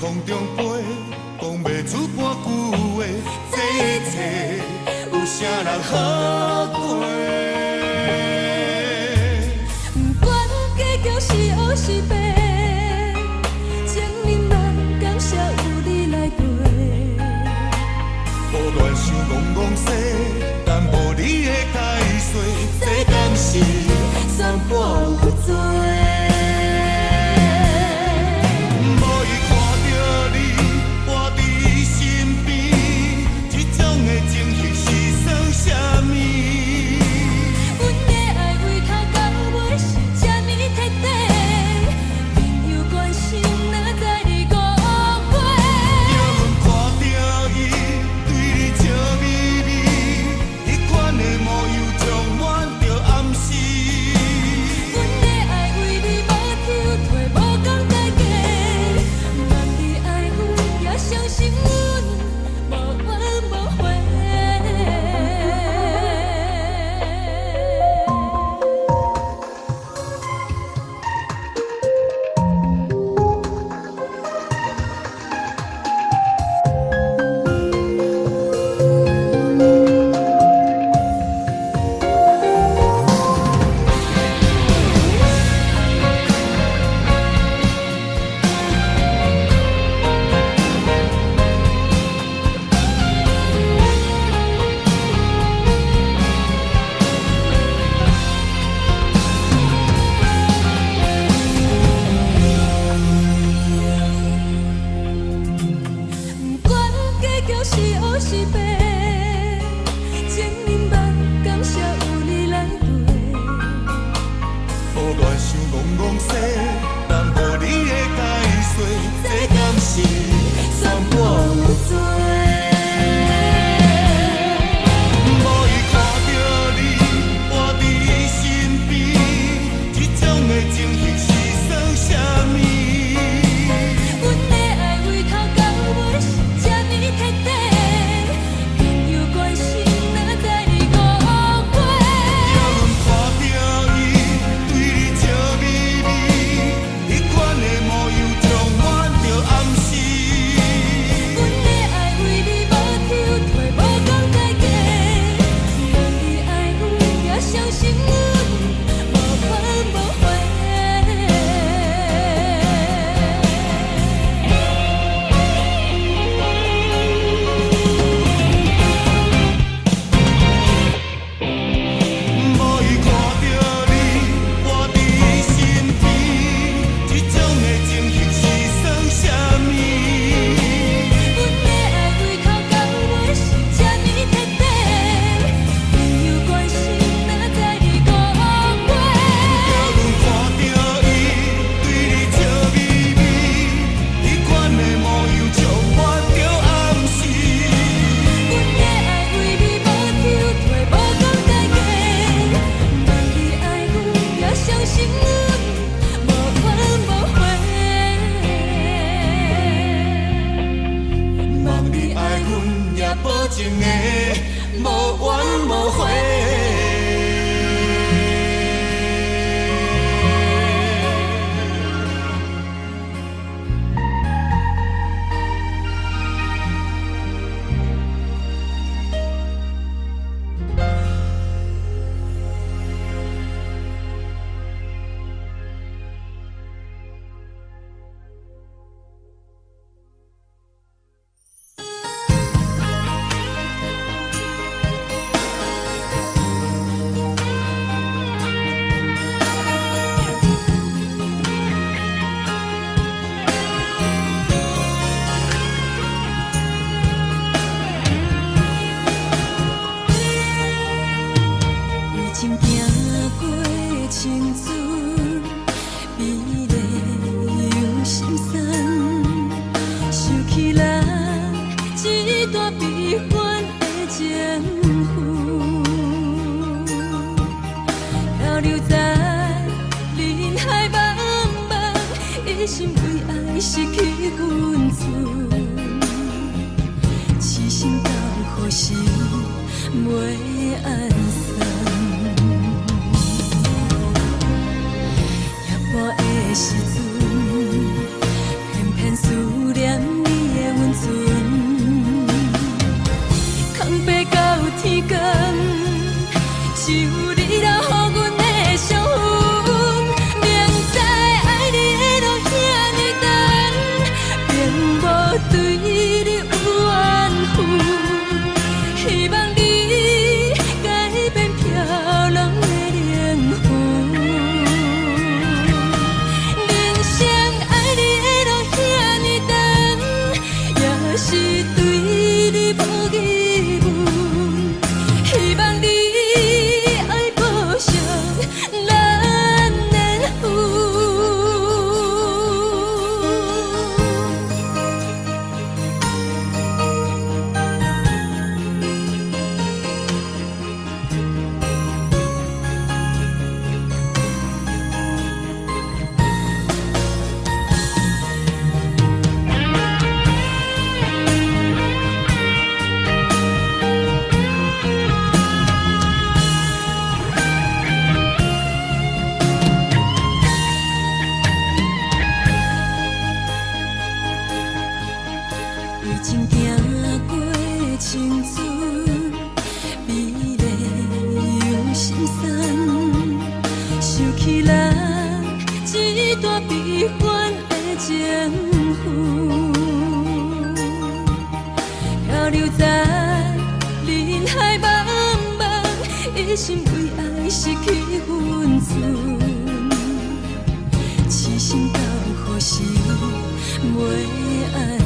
空中飞，讲袂出半句话，这一切有啥人好过？不管结局是黑是白，情人梦感谢有你来陪。无乱想戆戆说，但无你的解说，这敢是算半有罪？无伊看到你活伫伊身边，这种的情形是算啥物？阮的爱为头到尾是这呢彻底，朋友关心哪知你误会？叫阮看到伊对你笑眯眯，迄款的模样充满着暗示。阮的爱为你无抽退，无讲再见，望你爱阮，也相信阮无怨无悔。不管结局是黑是白，情人梦感谢有你来陪。无乱想戆戆说，但无你的解说，这敢是算半有罪？无伊看到你活伫伊身边，这种的情形是算啥物？阮的爱为头到尾是这呢彻底，朋友关心哪知你误会？叫阮看到伊对你笑眯眯，迄款的模样充满着暗示。阮的爱为你无抽退，无讲再见，望你爱阮，也相信阮无怨无悔。无伊看到你活伫伊身边，这种的情形是算啥物？阮的爱为头到尾是这呢彻底，朋友关心哪知你误会？叫阮看到伊对你笑眯眯，迄款的模样充满着暗示。阮的爱为你无抽退，无讲再见，望你爱阮，也相信阮无怨无悔。望你爱阮，也保证会无怨无悔。已经行过青春，美丽又心酸，想起来一段悲欢的情符，漂流在人海茫茫，一心为爱失去分寸，痴心到何时袂安生？夜半的时阵，偏偏思念一段悲欢的情符，漂流在人海茫茫，一心为爱失去分寸，痴心到何时袂爱？